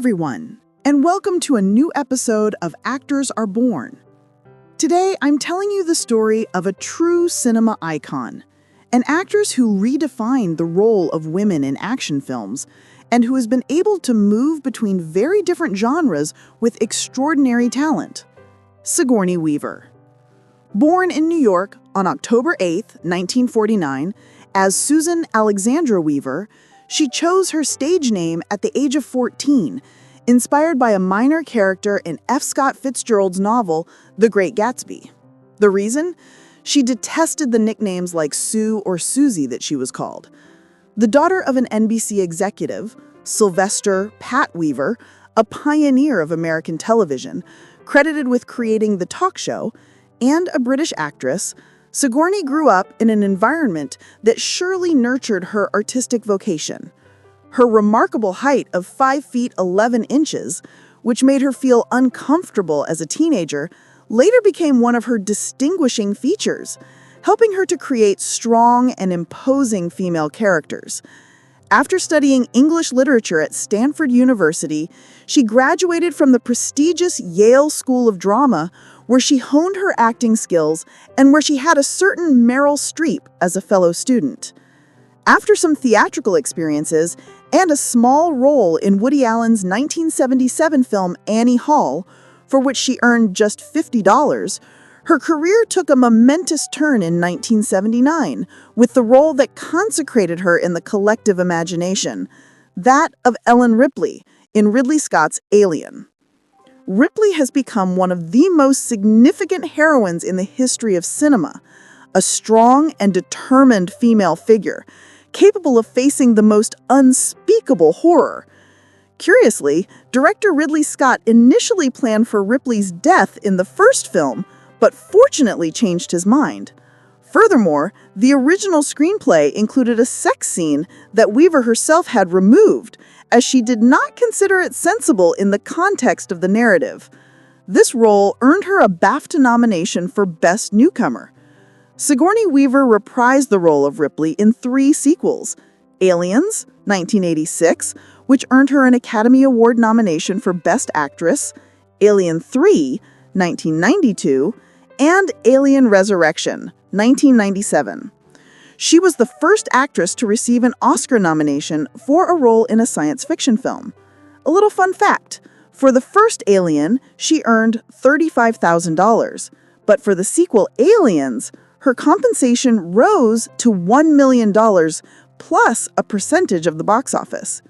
everyone, and welcome to a new episode of Actors Are Born. Today, I'm telling you the story of a true cinema icon, an actress who redefined the role of women in action films and who has been able to move between very different genres with extraordinary talent. Sigourney Weaver. Born in New York on October 8, 1949, as Susan Alexandra Weaver, she chose her stage name at the age of 14, inspired by a minor character in F. Scott Fitzgerald's novel, The Great Gatsby. The reason? She detested the nicknames like Sue or Susie that she was called. The daughter of an NBC executive, Sylvester Pat Weaver, a pioneer of American television, credited with creating the talk show, and a British actress, Sigourney grew up in an environment that surely nurtured her artistic vocation. Her remarkable height of 5 feet 11 inches, which made her feel uncomfortable as a teenager, later became one of her distinguishing features, helping her to create strong and imposing female characters. After studying English literature at Stanford University, she graduated from the prestigious Yale School of Drama, where she honed her acting skills and where she had a certain Meryl Streep as a fellow student. After some theatrical experiences and a small role in Woody Allen's 1977 film Annie Hall, for which she earned just $50, her career took a momentous turn in 1979 with the role that consecrated her in the collective imagination, that of Ellen Ripley in Ridley Scott's Alien. Ripley has become one of the most significant heroines in the history of cinema, a strong and determined female figure, capable of facing the most unspeakable horror. Curiously, director Ridley Scott initially planned for Ripley's death in the first film, but fortunately changed his mind. Furthermore, the original screenplay included a sex scene that Weaver herself had removed, as she did not consider it sensible in the context of the narrative. This role earned her a BAFTA nomination for Best Newcomer. Sigourney Weaver reprised the role of Ripley in 3 sequels: Aliens, 1986, which earned her an Academy Award nomination for Best Actress, Alien 3, 1992, and Alien Resurrection, 1997. She was the first actress to receive an Oscar nomination for a role in a science fiction film. A little fun fact, for the first Alien, she earned $35,000, but for the sequel Aliens, her compensation rose to $1 million plus a percentage of the box office.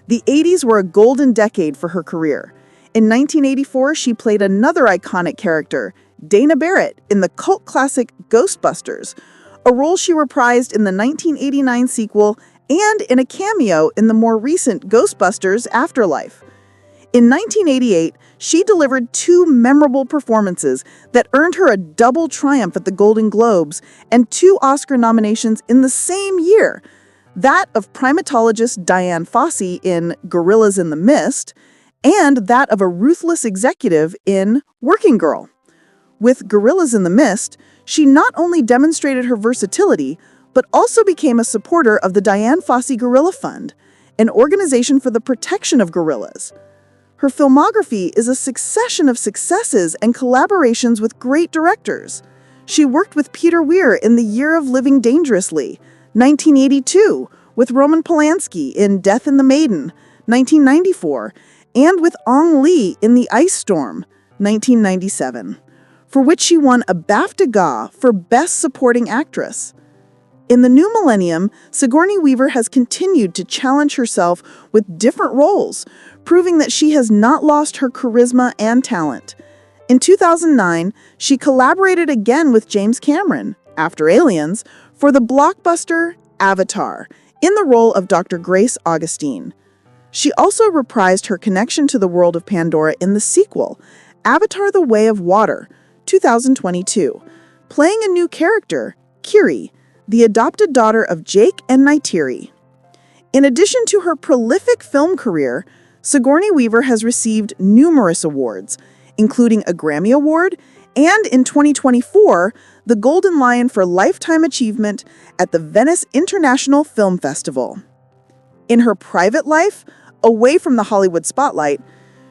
The 80s were a golden decade for her career. In 1984, she played another iconic character, Dana Barrett, in the cult classic Ghostbusters, a role she reprised in the 1989 sequel and in a cameo in the more recent Ghostbusters Afterlife. In 1988, she delivered 2 memorable performances that earned her a double triumph at the Golden Globes and 2 Oscar nominations in the same year, that of primatologist Diane Fossey in Gorillas in the Mist, and that of a ruthless executive in Working Girl. With Gorillas in the Mist, she not only demonstrated her versatility, but also became a supporter of the Diane Fossey Gorilla Fund, an organization for the protection of gorillas. Her filmography is a succession of successes and collaborations with great directors. She worked with Peter Weir in The Year of Living Dangerously, 1982, with Roman Polanski in Death and the Maiden, 1994, and with Ang Lee in The Ice Storm, 1997. For which she won a BAFTA for Best Supporting Actress. In the new millennium, Sigourney Weaver has continued to challenge herself with different roles, proving that she has not lost her charisma and talent. In 2009, she collaborated again with James Cameron, after Aliens, for the blockbuster Avatar, in the role of Dr. Grace Augustine. She also reprised her connection to the world of Pandora in the sequel, Avatar: The Way of Water, 2022, playing a new character, Kiri, the adopted daughter of Jake and Neytiri. In addition to her prolific film career, Sigourney Weaver has received numerous awards, including a Grammy Award and, in 2024, the Golden Lion for Lifetime Achievement at the Venice International Film Festival. In her private life, away from the Hollywood spotlight,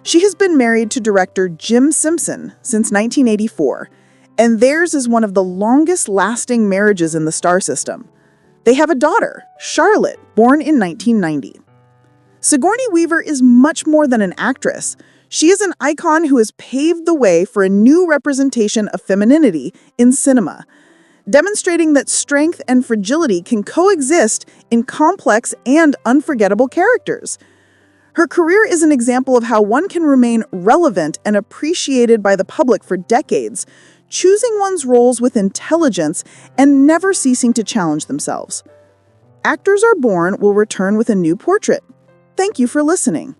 she has been married to director Jim Simpson since 1984, and theirs is one of the longest-lasting marriages in the star system. They have a daughter, Charlotte, born in 1990. Sigourney Weaver is much more than an actress. She is an icon who has paved the way for a new representation of femininity in cinema, demonstrating that strength and fragility can coexist in complex and unforgettable characters. Her career is an example of how one can remain relevant and appreciated by the public for decades, choosing one's roles with intelligence and never ceasing to challenge themselves. Actors Are Born will return with a new portrait. Thank you for listening.